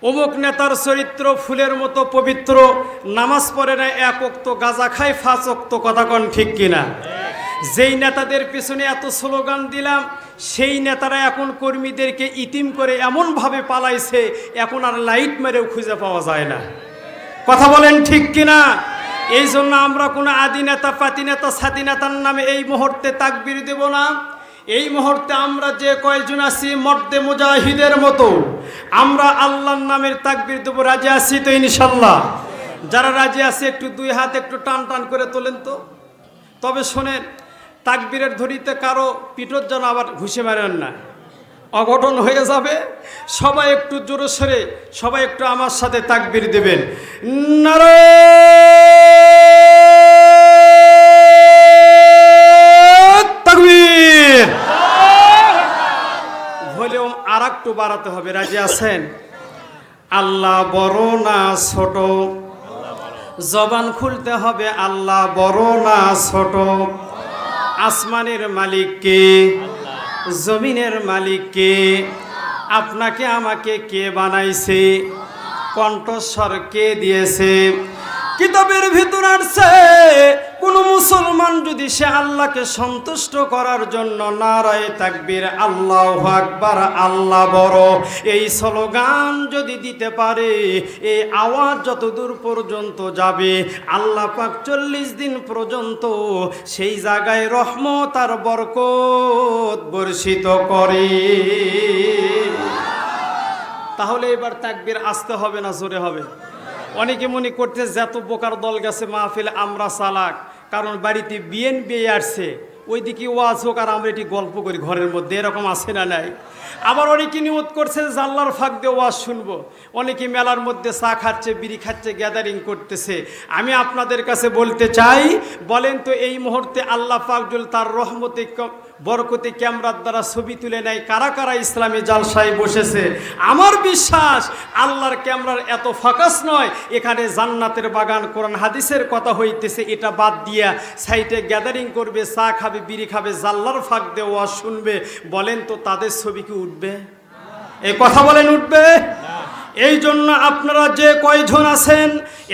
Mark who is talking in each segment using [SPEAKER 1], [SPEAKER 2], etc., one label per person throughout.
[SPEAKER 1] অমুক নেতার চরিত্র ফুলের মতো পবিত্র, নামাজ পড়ে না, এক ওয়াক্ত গাঁজা খায়, 5 ওয়াক্ত, কথা কন ঠিক কিনা? যেই নেতাদের পিছনে এত স্লোগান দিলাম, সেই নেতারা এখন কর্মীদেরকে ইতিম করে এমনভাবে পালাইছে, এখন আর লাইট মেরেও খুঁজে পাওয়া যায় না, কথা বলেন ঠিক কিনা? এই জন্য আমরা কোনো আদি নেতা, পাতি নেতা, ছাতি নেতার নামে এই মুহূর্তে তাকবীর দেব না। এই মুহূর্তে আমরা যে কয়জন আছি মর্দে মুজাহিদের মতো আমরা আল্লাহর নামের তাকবীর দেব। রাজি আছি তো ইনশাল্লাহ? যারা রাজি আছে একটু 2 হাত একটু টান টান করে তোলেন তো। তবে শোনেন, তাকবীরের ধরিতে কারো পিঠর যেন আবার ঘুষে মারেন না, অঘটন হয়ে যাবে। সবাই একটু জোরে সরে, সবাই একটু আমার সাথে তাকবীর দেবেন। নারে তাকবীর। ভলিউম আর একটু বাড়াতে হবে। রাজি আছেন? আল্লাহ বড় না ছোট, জবান খুলতে হবে আল্লাহ বড় না ছোট। আসমানের মালিক কে? জমিনের মালিক কে? আপনাকে আমাকে কে বানাইছে? কণ্ঠস্বর কে দিয়েছে? কিতাবের ভিতর আছে, কোন মুসলমান যদি সে আল্লাহকে সন্তুষ্ট করার জন্য নারায়ে তাকবীর, আল্লাহু আকবার, আল্লাহ বড়, এই স্লোগান যদি দিতে পারে, এই আওয়াজ যত দূর পর্যন্ত যাবে, আল্লাহ পাক 40 দিন পর্যন্ত সেই জায়গায় রহমত আর বরকত বর্ষিত করে। তাহলে এবার তাকবীর আসতে হবে না জোরে হবে? অনেকে মনে করতে যত বোকার দল গেছে মাহফিলে আমরা চালাক, কারণ বাড়িতে বিএনপি আসছে, ওইদিকে ওয়াজ হোক আর আমরা এটি গল্প করি ঘরের মধ্যে, এরকম আছে না নাই? আবার অনেকে নিয়ত করছে যে আল্লাহর ফাঁক দিয়ে ওয়াজ শুনবো। অনেকে মেলার মধ্যে চা খাচ্ছে, বিড়ি খাচ্ছে, গ্যাদারিং করতেছে। আমি আপনাদের কাছে বলতে চাই, বলেন তো এই মুহূর্তে আল্লাহ পাক যদি তার রহমতে বরকতে ক্যামেরার দ্বারা ছবি তুলে নেয়, কারা কারা ইসলামী জালসায় বসেছে? আমার বিশ্বাস আল্লাহর ক্যামেরার এত ফোকাস নয়, এখানে জান্নাতের বাগান, কোরআন হাদিসের কথা হইতেছে, এটা বাদ দিয়া সাইটে গ্যাদারিং করবে, চা খাবে, বিড়ি খাবে, জাল্লার ফাঁক দিয়ে ওয়াজ শুনবে। বলেন তো তাদের ছবি কি উঠবে? এই কথা বলেন উঠবে? এই জন্য আপনারা যে কয়জন আছেন,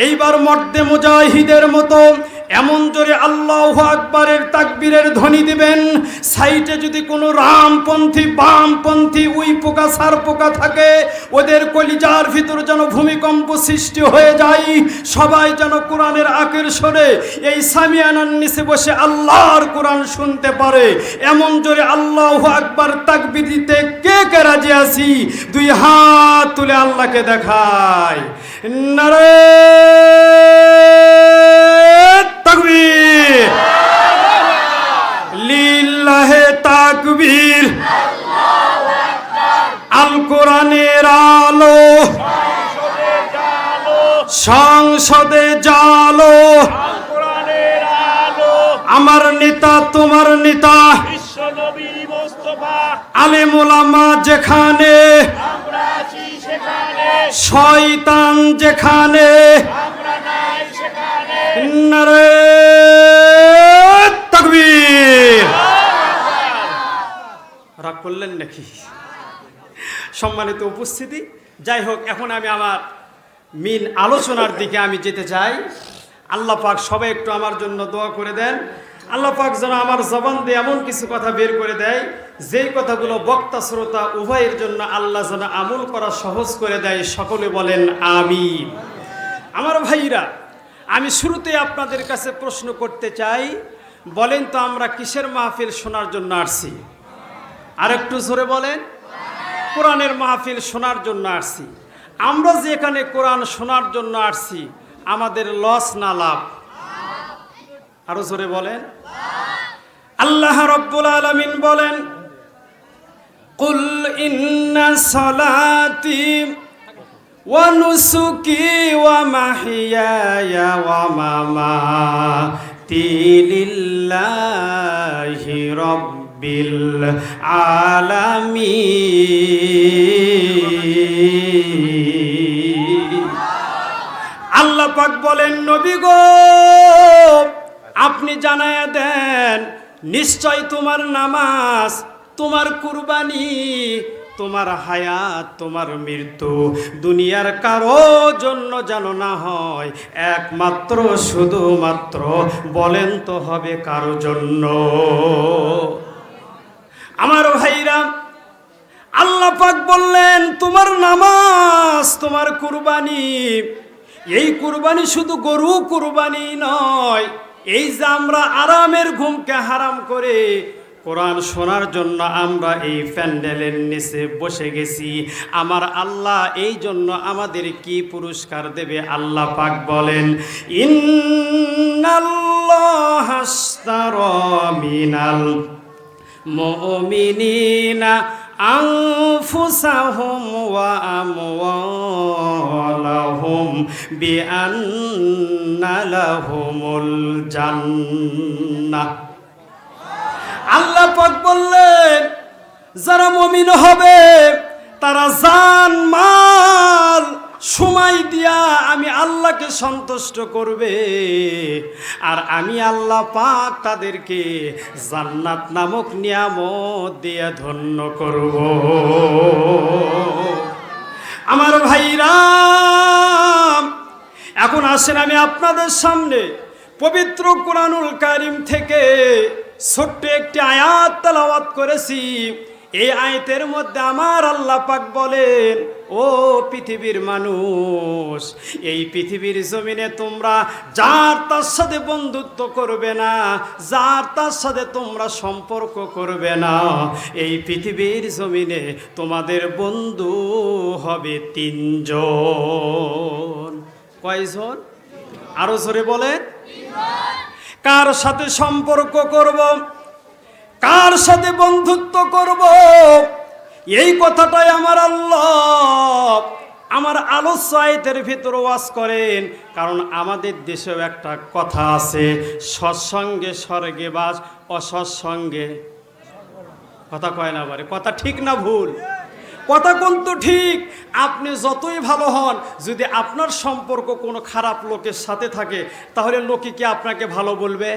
[SPEAKER 1] এইবার মর্দে মুজাহিদের মতো এমন জোরে আল্লাহু আকবারের তাকবীরের ধ্বনি দিবেন, সাইটে যদি কোনো রামপন্থী, বামপন্থী, উই পোকা, সার পোকা থাকে, ওদের কলিজার ভিতর যেন ভূমিকম্প সৃষ্টি হয়ে যায়। সবাই যেন কোরআনের আকর্ষণে এই সামিয়ানার নিচে বসে আল্লাহর কোরআন শুনতে পারে। এমন জোরে আল্লাহু আকবার তাকবীর দিতে কে কে রাজি আছি? 2 হাত তুলে আল্লাহকে দেখায়। নারে তাকবীর, লিল্লাহে তাকবীর। আল কোরআনের আলো সংসদে জালো, আমার নেতা তোমার নেতা আলেম ওলামা যেখানে, শয়তান যেখানে, নারে তাকবীর। রাগ করলেন নাকি? সম্মানিত উপস্থিতি, যাই হোক, এখন আমি আমার মেন আলোচনার দিকে আমি যেতে চাই। আল্লাহ পাক সবাই একটু আমার জন্য দোয়া করে দেন। আল্লাহ পাক যেন আমার জবান দিয়ে এমন কিছু কথা বের করে দেয়, যেই কথাগুলো বক্তা শ্রোতা উভয়ের জন্য আল্লাহ যেন আমল করা সহজ করে দেয়। সকলে বলেন আমিন। আমার ভাইরা, আমি শুরুতে আপনাদের কাছে প্রশ্ন করতে চাই, বলেন তো আমরা কিসের মাহফিল শোনার জন্য আসছি? আর একটু জোরে বলেন। কোরআনের মাহফিল শোনার জন্য আসছি। আমরা যে এখানে কোরআন শোনার জন্য আসছি, আমাদের লস না লাভ? আরো জোরে বলেন। আল্লাহ রাব্বুল আলামিন বলেন, কুল ইন্না সালাতি ওয়া নুসুকি ওয়া মাহইয়ায়া ওয়া মামাতি লিল্লাহি রাব্বিল আলামিন। আল্লাহ পাক বলেন, নবী গো আপনি জানায়া দেন, নিশ্চয় তোমার নামাজ, তোমার কুরবানি, তোমার হায়াত, তোমার মৃত্যু দুনিয়ার কারো জন্য যেন না হয়, একমাত্র শুধুমাত্র বলেন তো হবে কারো জন্য? আমার ভাইরা, আল্লাহ পাক বললেন তোমার নামাজ, তোমার কুরবানি, এই কুরবানি শুধু গরু কুরবানি নয়। এই যে আমরা আরামের ঘুমকে হারাম করে কোরআন শোনার জন্য আমরা এই প্যান্ডেলের নিচে বসে গেছি, আমার আল্লাহ এই জন্য আমাদের কি পুরস্কার দেবে? আল্লাহ পাক বলেন, ইন্নাল্লাহা আশতারা মিনাল মুমিনিনা আনফুসাহুম ওয়া আমওয়ালাহুম বিআন্না লাহুমুল জান্নাহ। আল্লাহ পাক বললেন যারা মুমিন হবে তারা জান মাল সময় দিয়া আমি আল্লাহকে সন্তুষ্ট করবে, আর আমি আল্লাহ পাক তাদেরকে জান্নাত নামক নিয়ামত দিয়ে ধন্য করব। আমার ভাইরা, এখন আসেন আমি আপনাদের সামনে পবিত্র কুরআনুল কারীম থেকে ছোট্ট একটি আয়াত তেলাওয়াত করেছি। এই আয়াতের মধ্যে আমার আল্লাহ পাক বলেন, ও পৃথিবীর মানুষ, এই পৃথিবীর জমিনে তোমরা যার তার সাথে বন্ধুত্ব করবে না, যার তার সাথে তোমরা সম্পর্ক করবে না। এই পৃথিবীর জমিনে তোমাদের বন্ধু হবে তিনজন। কয়জন? আরো জোরে বলেন। কার সাথে সম্পর্ক করব, কার সাথে বন্ধুত্ব করব, এই কথাটাই আমার আল্লাহ আমার আলোচ্য আয়াতের ভিতর ওয়াজ করেন। কারণ আমাদের দেশেও একটা কথা আছে, সৎসঙ্গে স্বর্গে বাস, অসৎসঙ্গে কথা কয় না বারে। কথা ঠিক না ভুল? কথা কিন্তু ঠিক। আপনি যতই ভালো হন, যদি আপনার সম্পর্ক কোনো খারাপ লোকের সাথে থাকে, তাহলে লোকে কি আপনাকে ভালো বলবে?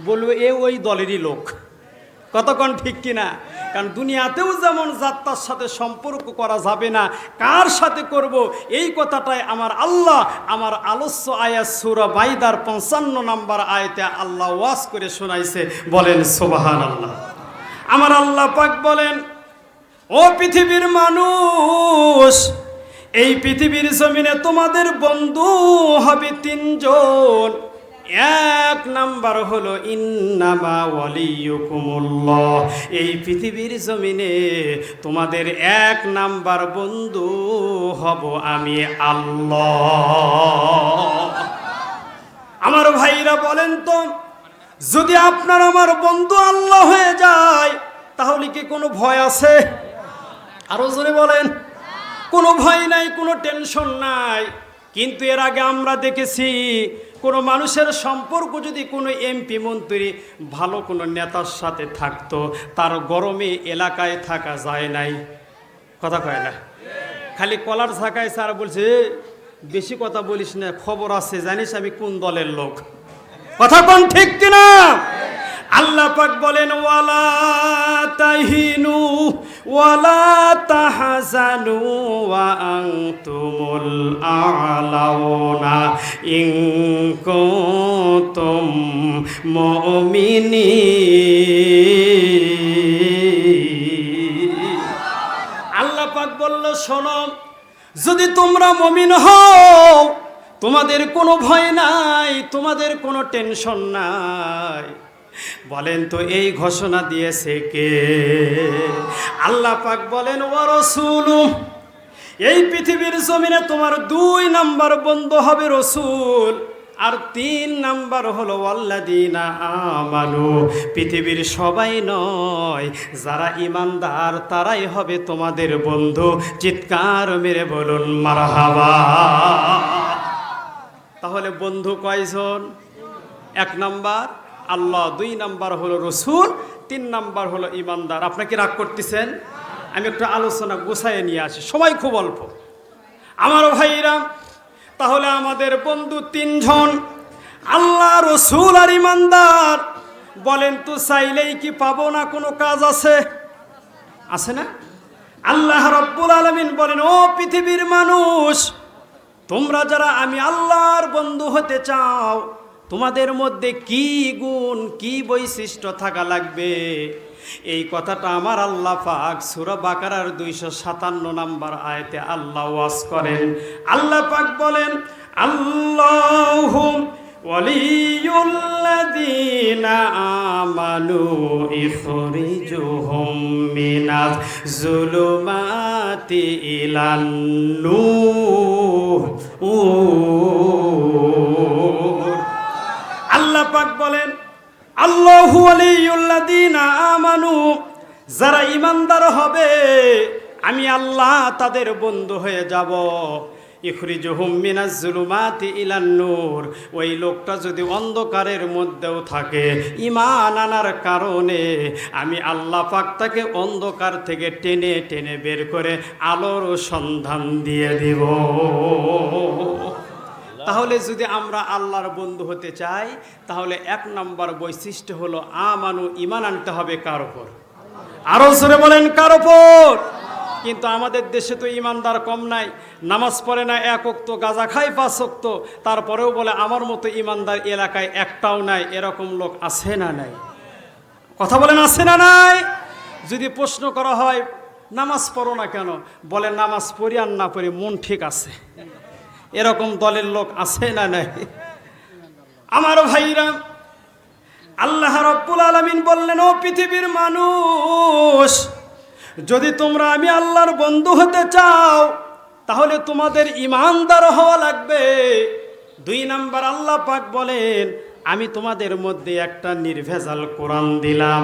[SPEAKER 1] বলবে এ ওই দলেরই লোক। কতক্ষণ ঠিক কিনা? কারণ দুনিয়াতেও যেমন যাত্রার সাথে সম্পর্ক করা যাবে না, কার সাথে করব, এই কথাটাই আমার আল্লাহ আমার আলোচ্য আয়াত সূরা বাইদার 55 নম্বর আয়াতে আল্লাহ ওয়াজ করে শোনাইছে। বলেন সুবহানাল্লাহ। আমার আল্লাহ পাক বলেন, ও পৃথিবীর মানুষ, এই পৃথিবীর জমিনে তোমাদের বন্ধু হবে তিনজন। এক নাম্বার হলো ইন্নামা ওয়ালিয়ুকুমুল্লাহ। এই পৃথিবীর জমিনে তোমাদের এক নাম্বার বন্ধু হব আমি আল্লাহ। আমার ভাইরা বলেন তো, যদি আপনার আমার বন্ধু আল্লাহ হয়ে যায়, তাহলে কি কোনো ভয় আছে? আরো জোরে বলেন। কোনো ভয় নাই, কোনো টেনশন নাই। কিন্তু এর আগে আমরা দেখেছি, কোনো মানুষের সম্পর্ক যদি কোনো এমপি মন্ত্রী ভালো কোনো নেতার সাথে থাকতো, তার গরমে এলাকায় থাকা যায় নাই। কথা কয় না? খালি কলার ঝাঁকায় স্যার বলছে, বেশি কথা বলিস না, খবর আছে, জানিস আমি কোন দলের লোক। কথা কোন ঠিক কিনা? আল্লাহ পাক বলেন, ওয়ালা তাহিনু ওয়ালা তাহজানু ওয়া আনতুমুল আ'লাউনা ইন কুনতুম মুমিনিন। আল্লাহ পাক বলল, শোনো, যদি তোমরা মুমিন হও, তোমাদের কোনো ভয় নাই, তোমাদের কোনো টেনশন নাই। বলেন তো এই ঘোষণা দিয়েছে কে? আল্লাহ পাক বলেন, ওয়া রাসূলু, এই পৃথিবীর জমিনে তোমার 2 নাম্বার বন্ধু হবে রাসূল, আর 3 নাম্বার হলো ওয়াল্লাযীনা আমানু। পৃথিবীর সবাই নয়, যারা ঈমানদার তারাই হবে তোমাদের বন্ধু। চিৎকার মেরে বলুন মারহাবা। তাহলে বন্ধু কয়জন? 1 নাম্বার আল্লাহ, 2 নাম্বার হলো রসুল, 3 নাম্বার হলো ঈমানদার। আপনাকে রাগ করতেছেন? আমি একটু আলোচনা গোছায় নিয়ে আসি, সময় খুব অল্প। আমার ভাইরা, তাহলে আমাদের বন্ধু 3 জন, আল্লাহ, রসুল আর ঈমানদার। বলেন তো চাইলেই কি পাবো না? কোনো কাজ আছে? আছে না? আল্লাহ রাব্বুল আলামিন বলেন, ও পৃথিবীর মানুষ, তোমরা যারা আমি আল্লাহর বন্ধু হতে চাও, তোমাদের মধ্যে কি গুণ কি বৈশিষ্ট্য থাকা লাগবে? এই কথাটা আমার আল্লাহ পাক সূরা বাকারার 257 নম্বর আয়াতে আল্লাহ ওয়াজ করেন। আল্লাহ পাক বলেন, আল্লাহু ওয়ালিয়ুল্লাযীনা আমানু ইখরিজুহুম মিনাজ যুলুমাতি ইলান নূর। আল্লাহ পাক বলেন, আল্লাহু ওয়ালিয়ুল্লাযীনা আমানু, যারা ঈমানদার হবে আমি আল্লাহ তাদের বন্ধু হয়ে যাব। ইখরিজুহুম মিনাজ যুলুমাতি ইলান নূর, ওই লোকটা যদি অন্ধকারের মধ্যেও থাকে, ঈমান আনার কারণে আমি আল্লাহ পাক তাকে অন্ধকার থেকে টেনে টেনে বের করে আলোর সন্ধান দিয়ে দিব। তাহলে যদি আমরা আল্লাহর বন্ধু হতে চাই, তাহলে 1 নম্বর বৈশিষ্ট্য হলো আমানু, ঈমান আনতে হবে কার উপর? আরো জোরে বলেন, কার উপর? কিন্তু আমাদের দেশে তো ঈমানদার কম নাই, নামাজ পড়ে না 1 ওয়াক্ত, গাঁজা খায় 5 ওয়াক্ত, তারপরেও বলে আমার মতো ঈমানদার এলাকায় একটাও নাই। এরকম লোক আছে না নাই? কথা বলেন, আছে না নাই? যদি প্রশ্ন করা হয় নামাজ পড়ো না কেন, বলে নামাজ পড়ি আর না পড়ি মন ঠিক আছে। এরকম দলের লোক আছে না নাই? আমার ভাইরা, আল্লাহ রাব্বুল আলামিন বললেন, ও পৃথিবীর মানুষ, যদি তোমরা আমি আল্লাহর বন্ধু হতে চাও, তাহলে তোমাদের ঈমানদার হওয়া লাগবে। 2 নাম্বার আল্লাহ পাক বলেন, আমি তোমাদের মধ্যে একটা নির্ভেজাল কোরআন দিলাম,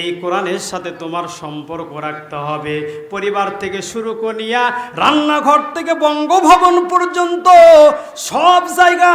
[SPEAKER 1] এই কোরআনের সাথে তোমার সম্পর্ক রাখতে হবে। পরিবার থেকে শুরু করিয়া রান্নাঘর থেকে বঙ্গভবন পর্যন্ত সব জায়গা